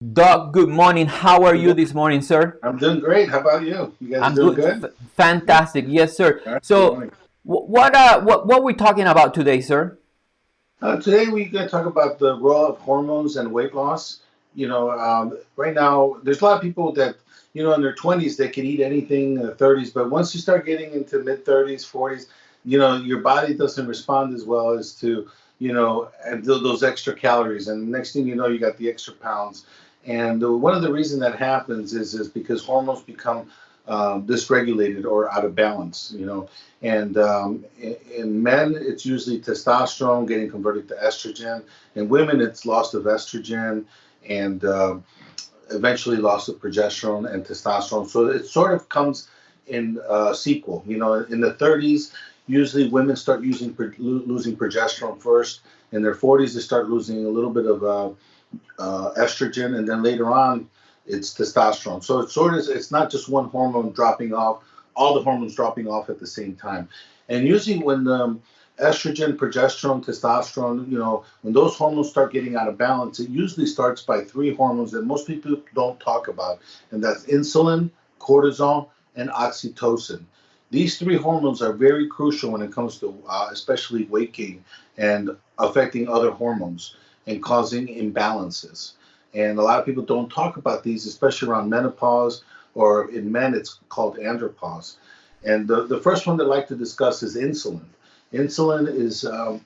Doc, good morning. How are Good you morning. this morning, sir? I'm doing great. How about you? You guys I'm doing good. good? Yeah. Fantastic. Yes, sir. All right. Good So, morning. what we talking about today, sir? Today we're going to talk about the role of hormones and weight loss. Right now there's a lot of people that in their 20s they can eat anything in their 30s, but once you start getting into mid 30s, 40s, your body doesn't respond as well as to and those extra calories, and next thing you know, you got the extra pounds. And one of the reasons that happens is because hormones become dysregulated or out of balance. And in men, it's usually testosterone getting converted to estrogen. In women, it's loss of estrogen and eventually loss of progesterone and testosterone. So it sort of comes in sequel. In the 30s, usually women start losing progesterone first. In their 40s, they start losing a little bit of estrogen, and then later on, it's testosterone. So it's not just one hormone dropping off, all the hormones dropping off at the same time. And usually when estrogen, progesterone, testosterone, when those hormones start getting out of balance, it usually starts by three hormones that most people don't talk about, and that's insulin, cortisol, and oxytocin. These three hormones are very crucial when it comes to especially weight gain and affecting other hormones and causing imbalances. And a lot of people don't talk about these, especially around menopause, or in men, it's called andropause. And the first one that I like to discuss is insulin. Insulin is a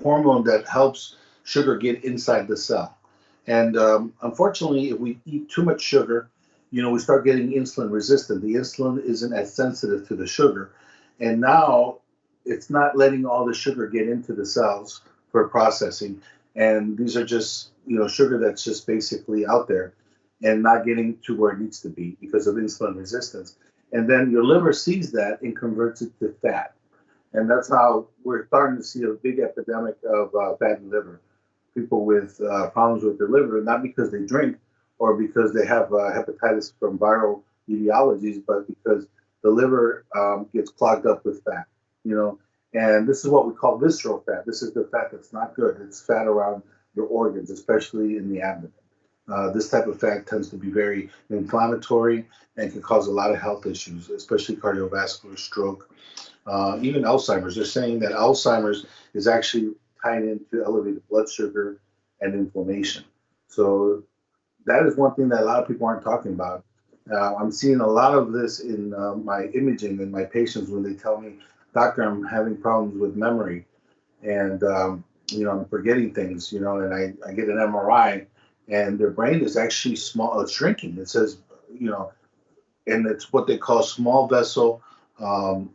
hormone that helps sugar get inside the cell. And unfortunately, if we eat too much sugar, we start getting insulin resistant. The insulin isn't as sensitive to the sugar. And now it's not letting all the sugar get into the cells for processing. And these are just, sugar that's just basically out there and not getting to where it needs to be because of insulin resistance. And then your liver sees that and converts it to fat. And that's how we're starting to see a big epidemic of fatty liver. People with problems with their liver, not because they drink or because they have hepatitis from viral etiologies, but because the liver gets clogged up with fat. You know, and this is what we call visceral fat. This is the fat that's not good. It's fat around your organs, especially in the abdomen. This type of fat tends to be very inflammatory and can cause a lot of health issues, especially cardiovascular, stroke, even Alzheimer's. They're saying that Alzheimer's is actually tied into elevated blood sugar and inflammation. So that is one thing that a lot of people aren't talking about. I'm seeing a lot of this in my imaging and my patients when they tell me, doctor, I'm having problems with memory and I'm forgetting things, and I get an MRI and their brain is actually small, it's shrinking. It says, you know, and it's what they call small vessel um,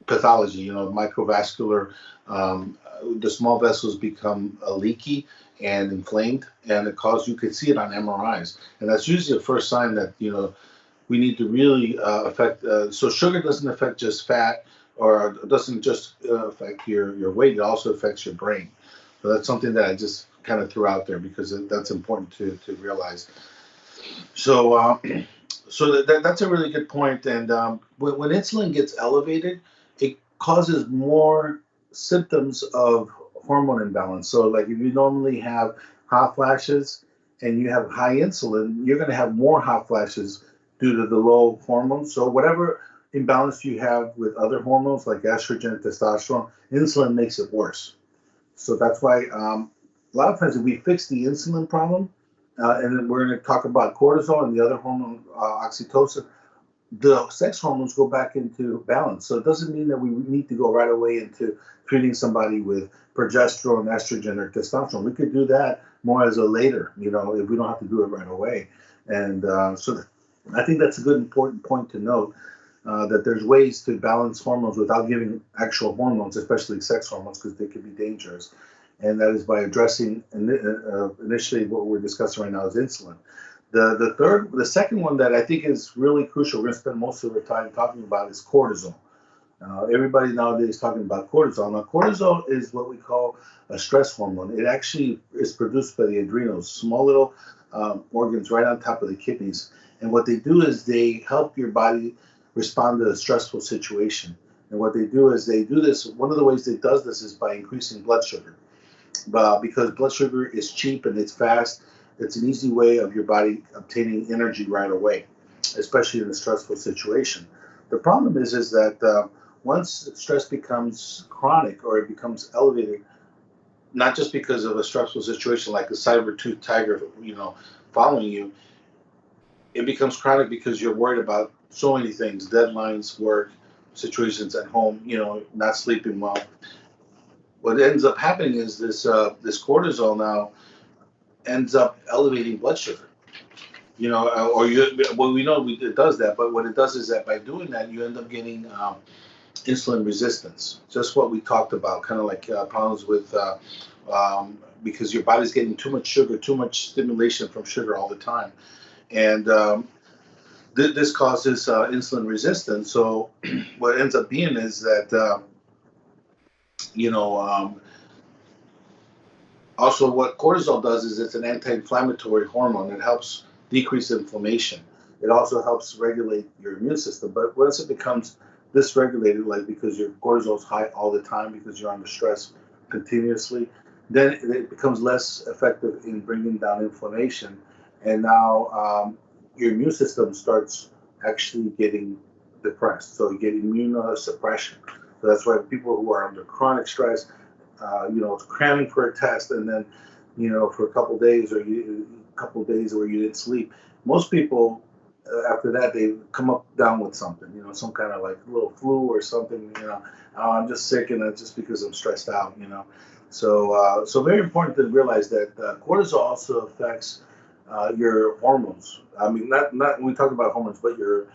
pathology, microvascular. The small vessels become leaky and inflamed, and you can see it on MRIs. And that's usually the first sign that, we need to really affect. So sugar doesn't affect just fat, or doesn't just affect your weight, it also affects your brain. So that's something that I just kind of threw out there because that's important to realize. So, that's a really good point. And when insulin gets elevated, it causes more symptoms of hormone imbalance. So, like if you normally have hot flashes and you have high insulin, you're going to have more hot flashes due to the low hormones. So, whatever imbalance you have with other hormones like estrogen, testosterone, insulin makes it worse. So that's why a lot of times if we fix the insulin problem, and then we're going to talk about cortisol and the other hormone, oxytocin, the sex hormones go back into balance. So it doesn't mean that we need to go right away into treating somebody with progesterone, estrogen, or testosterone. We could do that more as a later, if we don't have to do it right away. And I think that's a good important point to note. That there's ways to balance hormones without giving actual hormones, especially sex hormones, because they can be dangerous. And that is by addressing initially what we're discussing right now is insulin. The second one that I think is really crucial, we're going to spend most of our time talking about is cortisol. Everybody nowadays is talking about cortisol. Now, cortisol is what we call a stress hormone. It actually is produced by the adrenals, small little organs right on top of the kidneys. And what they do is they help your body respond to a stressful situation. And what they do is they do this. One of the ways it does this is by increasing blood sugar, because blood sugar is cheap and it's fast. It's an easy way of your body obtaining energy right away, especially in a stressful situation. The problem is that once stress becomes chronic or it becomes elevated, not just because of a stressful situation like a saber-tooth tiger, following you, it becomes chronic because you're worried about so many things: deadlines, work, situations at home, not sleeping well. What ends up happening is this cortisol now ends up elevating blood sugar. Or well, we know it does that, but what it does is that by doing that, you end up getting insulin resistance. Just what we talked about, kind of like problems with because your body's getting too much sugar, too much stimulation from sugar all the time, and this causes insulin resistance. So what ends up being is that you know also what cortisol does is it's an anti-inflammatory hormone. It helps decrease inflammation. It also helps regulate your immune system. But once it becomes dysregulated, like because your cortisol is high all the time because you're under stress continuously, then it becomes less effective in bringing down inflammation. And now your immune system starts actually getting depressed. So you get immunosuppression. So that's why people who are under chronic stress, cramming for a test, and then, for a couple of days where you didn't sleep. Most people, after that, they come up down with something, some kind of like little flu or something. Oh, I'm just sick, and it's just because I'm stressed out. So very important to realize that cortisol also affects your hormones. I mean, not when we talk about hormones, but your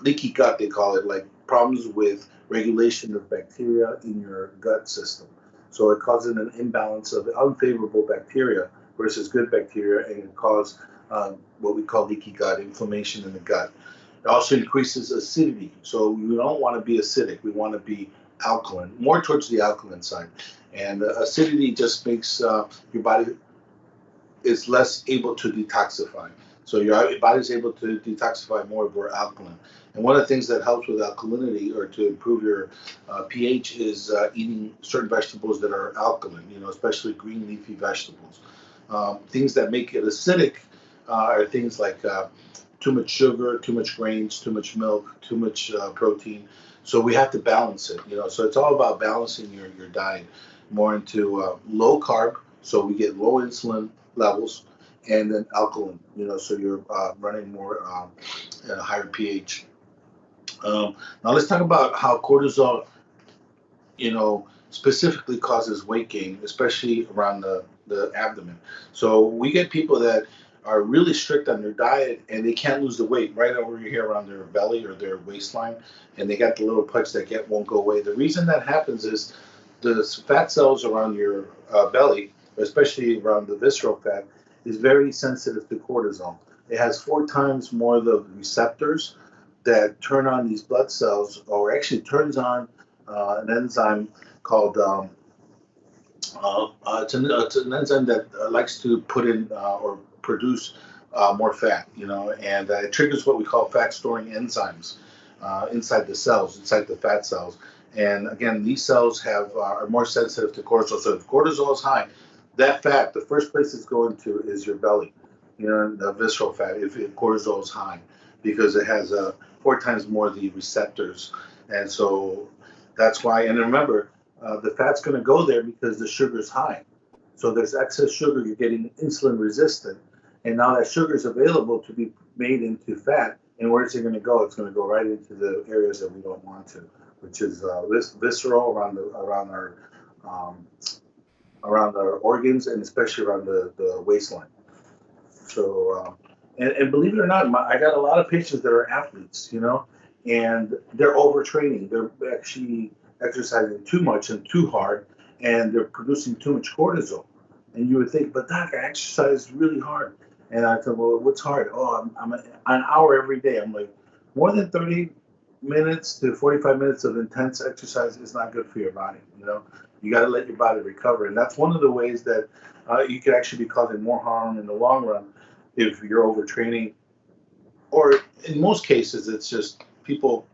leaky gut, they call it, like problems with regulation of bacteria in your gut system. So it causes an imbalance of unfavorable bacteria versus good bacteria, and it causes what we call leaky gut, inflammation in the gut. It also increases acidity. So we don't want to be acidic. We want to be alkaline, more towards the alkaline side. And acidity just makes your body is less able to detoxify. So your body is able to detoxify more if we're alkaline. And one of the things that helps with alkalinity or to improve your pH is eating certain vegetables that are alkaline, especially green leafy vegetables. Things that make it acidic are things like too much sugar, too much grains, too much milk, too much protein. So we have to balance it. So it's all about balancing your diet more into low carb, so we get low insulin levels, and then alkaline, so you're running more at a higher pH. Now let's talk about how cortisol, specifically causes weight gain, especially around the abdomen. So we get people that are really strict on their diet and they can't lose the weight right over here around their belly or their waistline, and they got the little pudge that won't go away. The reason that happens is the fat cells around your belly, especially around the visceral fat, is very sensitive to cortisol. It has 4 times more of the receptors that turn on these blood cells, or actually turns on an enzyme called it's an enzyme that likes to put in or produce more fat, and it triggers what we call fat storing enzymes inside the cells, inside the fat cells. And again, these cells are more sensitive to cortisol. So if cortisol is high, that fat, the first place it's going to is your belly, the visceral fat, if cortisol is high, because it has 4 times more of the receptors. And so that's why, and remember, the fat's going to go there because the sugar is high. So there's excess sugar, you're getting insulin resistant. And now that sugar is available to be made into fat. And where's it going to go? It's going to go right into the areas that we don't want to, which is visceral um, around our organs, and especially around the waistline. So, and believe it or not, I got a lot of patients that are athletes, and they're overtraining. They're actually exercising too much and too hard, and they're producing too much cortisol. And you would think, but doc, I exercise really hard. And I said, well, what's hard? Oh, I'm an hour every day. I'm like, more than 30 minutes to 45 minutes of intense exercise is not good for your body. You got to let your body recover. And that's one of the ways that you could actually be causing more harm in the long run if you're overtraining. Or in most cases, it's just people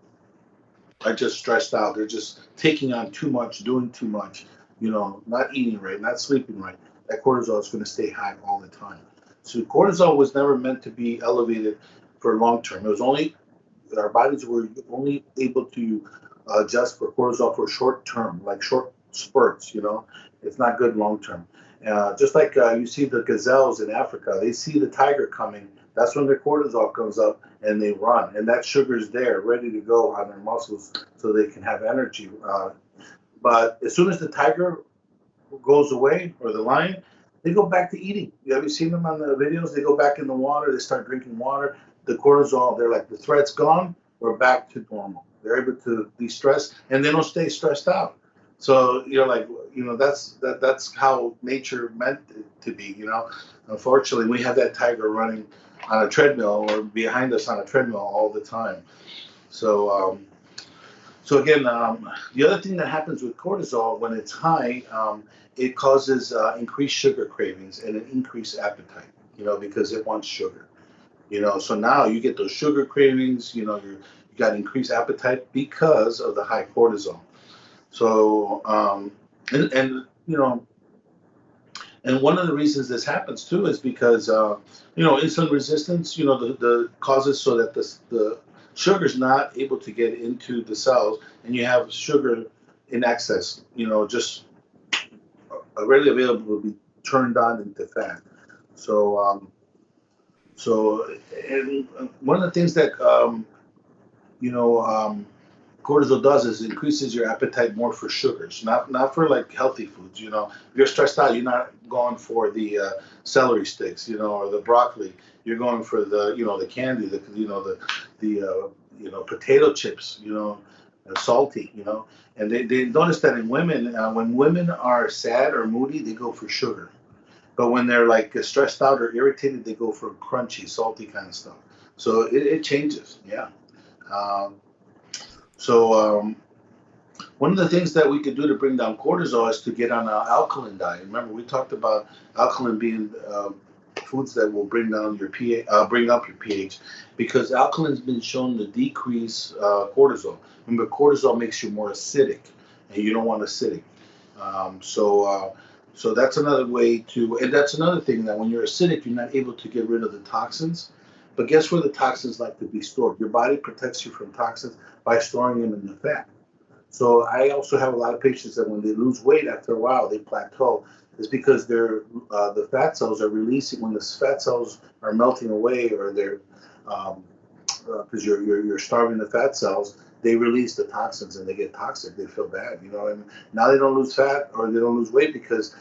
are just stressed out. They're just taking on too much, doing too much, not eating right, not sleeping right. that cortisol is going to stay high all the time. So cortisol was never meant to be elevated for long term. It was only our bodies were only able to adjust for cortisol for short term, like short spurts. It's not good long term. Just like you see the gazelles in Africa, they see the tiger coming. That's when their cortisol comes up and they run, and that sugar's there, ready to go on their muscles, so they can have energy. But as soon as the tiger goes away or the lion, they go back to eating. Have you seen them on the videos? They go back in the water. They start drinking water. The cortisol, they're like, the threat's gone. We're back to normal. They're able to de-stress, and they don't stay stressed out. So you're like, that's how nature meant it to be. Unfortunately, we have that tiger running on a treadmill or behind us on a treadmill all the time. So again, the other thing that happens with cortisol when it's high, it causes increased sugar cravings and an increased appetite. Because it wants sugar. So now you get those sugar cravings. You got increased appetite because of the high cortisol. So and one of the reasons this happens too is because insulin resistance. The causes so that the sugar is not able to get into the cells, and you have sugar in excess. Just readily available to be turned on into fat. So and one of the things that cortisol does is increases your appetite more for sugars, not for like healthy foods. If you're stressed out, you're not going for the celery sticks, or the broccoli. You're going for the candy, the potato chips, salty, And they notice that in women, when women are sad or moody, they go for sugar. But when they're like stressed out or irritated, they go for crunchy, salty kind of stuff. So it changes, yeah. Um, so one of the things that we could do to bring down cortisol is to get on an alkaline diet. Remember, we talked about alkaline being foods that will bring down your pH, bring up your pH, because alkaline's been shown to decrease cortisol. Remember, cortisol makes you more acidic, and you don't want acidic. So that's another way to, and that's another thing that when you're acidic, you're not able to get rid of the toxins. But guess where the toxins like to be stored? Your body protects you from toxins by storing them in the fat. So I also have a lot of patients that when they lose weight after a while, they plateau. It's because the fat cells are releasing when the fat cells are melting away, or they're because you're starving the fat cells. They release the toxins and they get toxic. They feel bad, and now they don't lose fat or they don't lose weight because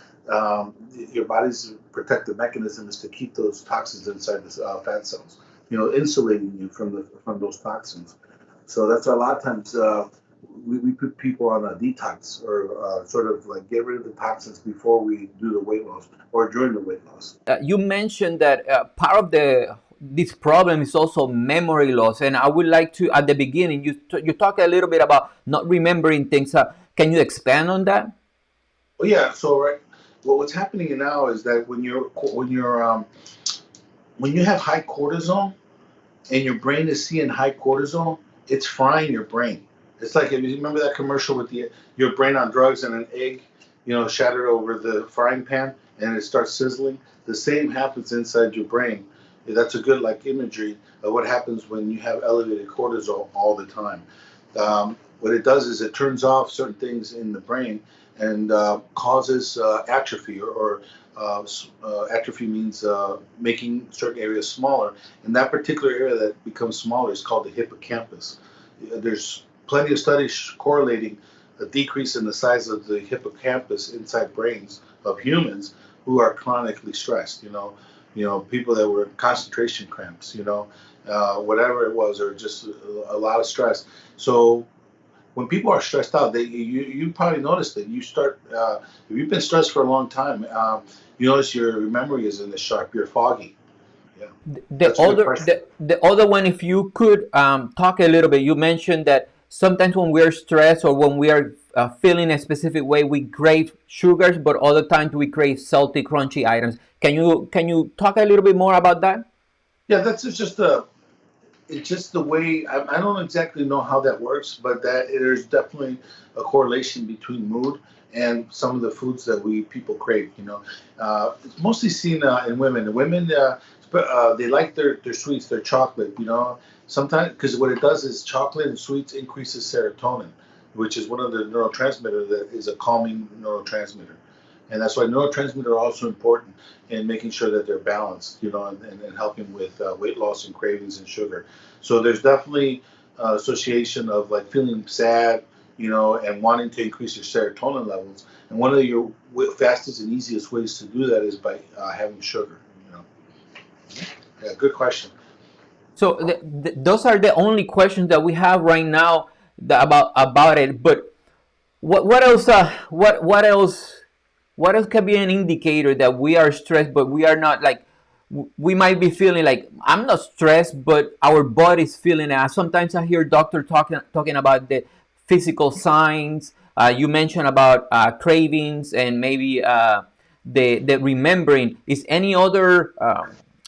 your body's protective mechanism is to keep those toxins inside the fat cells, insulating you from those toxins. So that's a lot of times we put people on a detox or sort of like get rid of the toxins before we do the weight loss or during the weight loss. You mentioned that part of this problem is also memory loss, and I would like to, at the beginning, you talk a little bit about not remembering things. Can you expand on that? Well, yeah. So right, well, what's happening now is that when you have high cortisol and your brain is seeing high cortisol, it's frying your brain. It's like if you remember that commercial with your brain on drugs and an egg, shattered over the frying pan and it starts sizzling. The same happens inside your brain. That's a good like imagery of what happens when you have elevated cortisol all the time. What it does is it turns off certain things in the brain and causes atrophy or atrophy means making certain areas smaller. And that particular area that becomes smaller is called the hippocampus. There's plenty of studies correlating a decrease in the size of the hippocampus inside brains of humans who are chronically stressed. People that were in concentration cramps. Whatever it was, or just a lot of stress. So when people are stressed out, you probably noticed that you start if you've been stressed for a long time, you notice your memory isn't as sharp. You're foggy. Yeah, The that's a good other question. the other one, if you could talk a little bit, you mentioned that sometimes when we're stressed or when we are feeling a specific way, we crave sugars, but other times we crave salty, crunchy items. Can you talk a little bit more about that? Yeah, it's just the way I don't exactly know how that works, but that there's definitely a correlation between mood and some of the foods that we people crave. It's mostly seen in women. Women, they like their sweets, their chocolate. Sometimes because what it does is chocolate and sweets increases serotonin, which is one of the neurotransmitter that is a calming neurotransmitter, and that's why neurotransmitter are also important in making sure that they're balanced, and helping with weight loss and cravings and sugar. So there's definitely association of like feeling sad, and wanting to increase your serotonin levels. And one of your fastest and easiest ways to do that is by having sugar. You know, yeah, good question. So those are the only questions that we have right now about it. But what else? What else can be an indicator that we are stressed, but we are not like we might be feeling like I'm not stressed, but our body's feeling it. Sometimes I hear doctor talking about the physical signs. You mentioned about cravings and maybe the remembering. Is any other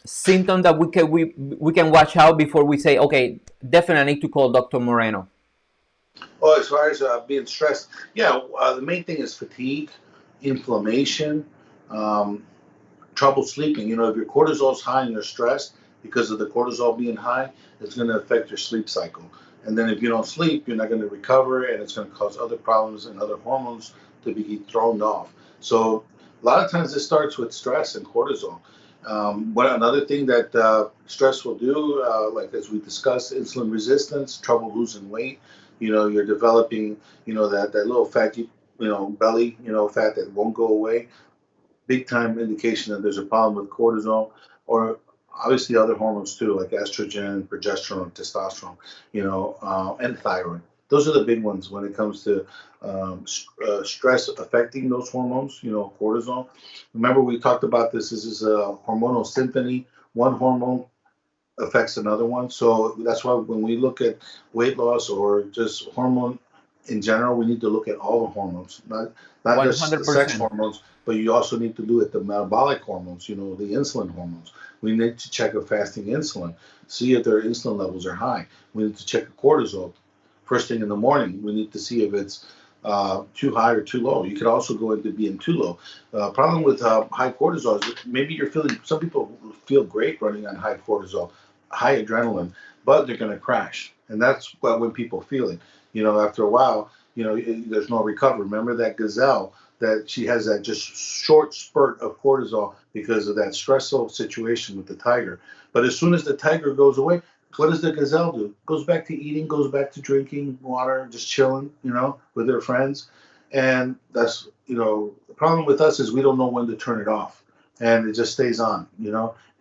symptom that we can watch out before we say, okay, definitely need to call Dr. Moreno? Oh, as far as being stressed, yeah, the main thing is fatigue, inflammation, um, trouble sleeping. If your cortisol is high and you're stressed because of the cortisol being high, it's going to affect your sleep cycle. And then if you don't sleep, you're not going to recover, and it's going to cause other problems and other hormones to be thrown off. So a lot of times this starts with stress and cortisol. Another thing that stress will do, like as we discussed, insulin resistance, trouble losing weight. You're developing, that little fatty, belly, fat that won't go away, big time indication that there's a problem with cortisol, or obviously other hormones too, like estrogen, progesterone, testosterone, and thyroid. Those are the big ones when it comes to stress affecting those hormones, cortisol. Remember, we talked about this. This is a hormonal symphony. One hormone affects another one. So that's why when we look at weight loss or just hormone in general, we need to look at all the hormones, not One just the hundred sex percent. hormones, but you also need to do it the metabolic hormones, the insulin hormones. We need to check a fasting insulin, see if their insulin levels are high. We need to check a cortisol first thing in the morning. We need to see if it's too high or too low. You could also go into being too low. Problem with high cortisol is that maybe you're feeling. Some people feel great running on high cortisol, high adrenaline, but they're going to crash, and that's what when people feel it. After a while, there's no recovery. Remember that gazelle that she has that just short spurt of cortisol because of that stressful situation with the tiger. But as soon as the tiger goes away, what does the gazelle do? Goes back to eating, goes back to drinking water, just chilling, with their friends. And that's, the problem with us is we don't know when to turn it off. And it just stays on.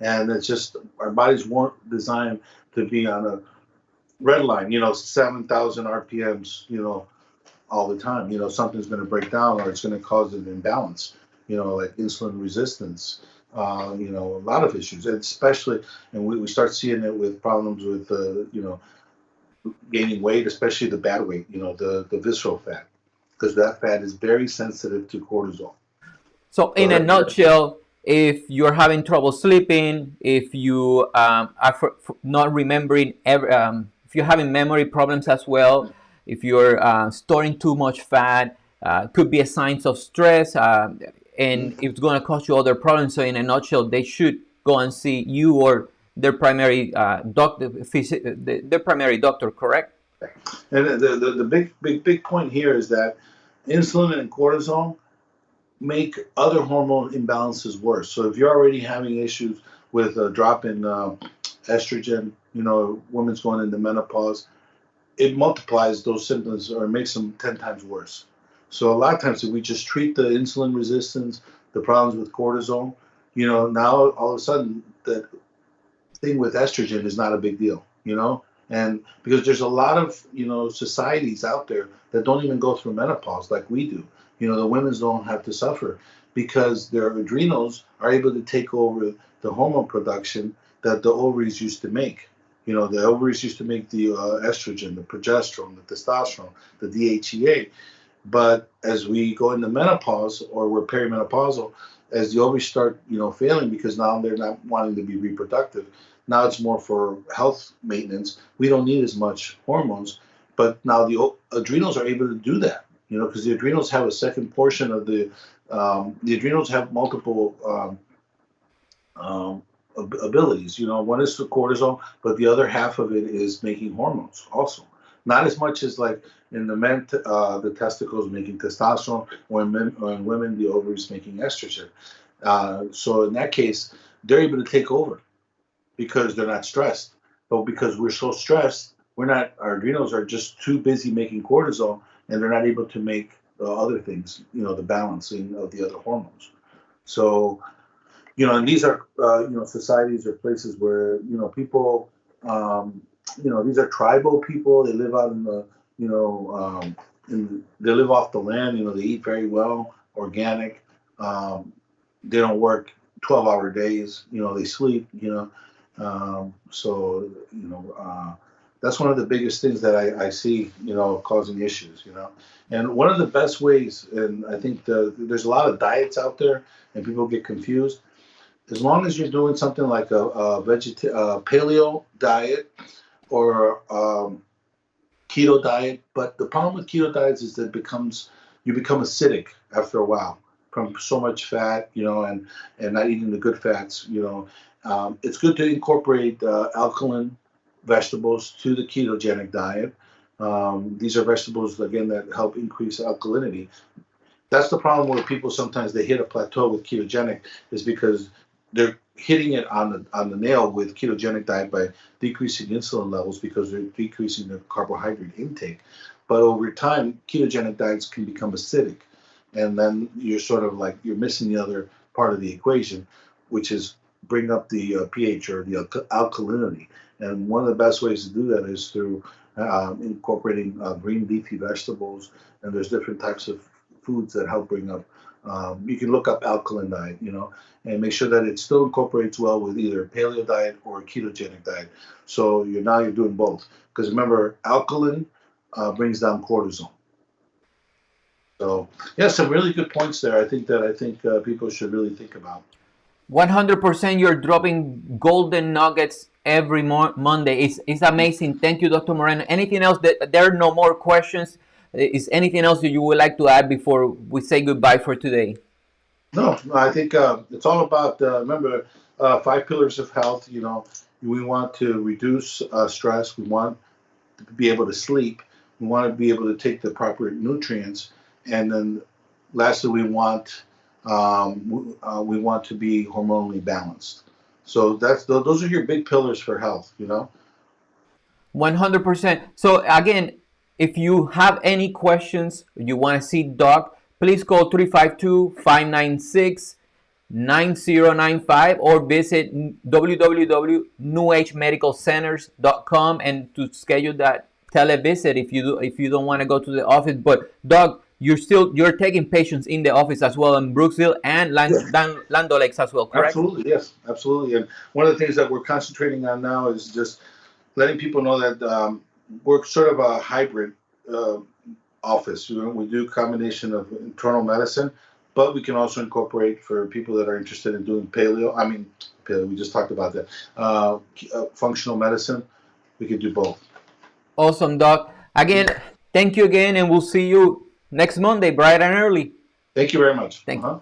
And it's just our bodies weren't designed to be on a red line, 7,000 RPMs, all the time. Something's going to break down or it's going to cause an imbalance, like insulin resistance, a lot of issues, and especially, and we start seeing it with problems with, gaining weight, especially the bad weight, the visceral fat, because that fat is very sensitive to cortisol. So, Go in a ahead. nutshell, if you're having trouble sleeping, if you are not remembering, if you're having memory problems as well, if you're storing too much fat, could be a sign of stress, and Mhm. it's going to cause you other problems. So, in a nutshell, they should go and see you or their primary doctor, their primary doctor, correct? And the big point here is that insulin and cortisol make other hormone imbalances worse. So if you're already having issues with a drop in estrogen, women's going into menopause, it multiplies those symptoms or makes them 10 times worse. So a lot of times if we just treat the insulin resistance, the problems with cortisol, now all of a sudden the thing with estrogen is not a big deal. And because there's a lot of, societies out there that don't even go through menopause like we do. The women's don't have to suffer because their adrenals are able to take over the hormone production that the ovaries used to make. The ovaries used to make the estrogen, the progesterone, the testosterone, the DHEA. But as we go into menopause or we're perimenopausal, as the ovaries start, failing because now they're not wanting to be reproductive. Now it's more for health maintenance. We don't need as much hormones, but now the adrenals are able to do that. because the adrenals have a second portion of the adrenals have multiple abilities. One is the cortisol, but the other half of it is making hormones also. Not as much as like in the men, the testicles making testosterone, or in women, the ovaries making estrogen. So in that case, they're able to take over because they're not stressed. But because we're so stressed, our adrenals are just too busy making cortisol, and they're not able to make the other things, the balancing of the other hormones. So, and these are, societies or places where, people, these are tribal people. They live out in the, they live off the land. They eat very well, organic. They don't work 12-hour days. They sleep. So that's one of the biggest things that I see, causing issues. And one of the best ways, and I think there's a lot of diets out there, and people get confused. As long as you're doing something like a paleo diet or keto diet, but the problem with keto diets is that you become acidic after a while from so much fat, and not eating the good fats. It's good to incorporate alkaline vegetables to the ketogenic diet. These are vegetables, again, that help increase alkalinity. That's the problem where people sometimes they hit a plateau with ketogenic, is because they're hitting it on the nail with ketogenic diet by decreasing insulin levels because they're decreasing their carbohydrate intake. But over time, ketogenic diets can become acidic, and then you're sort of like you're missing the other part of the equation, which is bring up the pH or the alkalinity. And one of the best ways to do that is through incorporating green leafy vegetables, and there's different types of foods that help bring up. You can look up alkaline diet, and make sure that it still incorporates well with either a paleo diet or a ketogenic diet. So you're doing both, because remember, alkaline brings down cortisol. So yeah, some really good points there. I think people should really think about. 100%, you're dropping golden nuggets every Monday. It's amazing. Thank you, Dr. Moreno. Anything else? There are no more questions. Is anything else that you would like to add before we say goodbye for today? No, I think it's all about, remember, 5 pillars of health. We want to reduce stress. We want to be able to sleep. We want to be able to take the proper nutrients. And then lastly, we want to be hormonally balanced. So those are your big pillars for health. 100%. So again, if you have any questions, you want to see Doc, please call 352-596-9095 or visit www.newhagemedicalcenters.com and to schedule that televisit if you don't want to go to the office. But Doc, you're taking patients in the office as well in Brooksville and Lando Lakes as well, correct? Absolutely, yes, absolutely. And one of the things that we're concentrating on now is just letting people know that we're sort of a hybrid office. We do a combination of internal medicine, but we can also incorporate for people that are interested in doing paleo. I mean, paleo, we just talked about that. Functional medicine, we can do both. Awesome, Doc. Again, thank you again, and we'll see you next Monday, bright and early. Thank you very much. Thank you.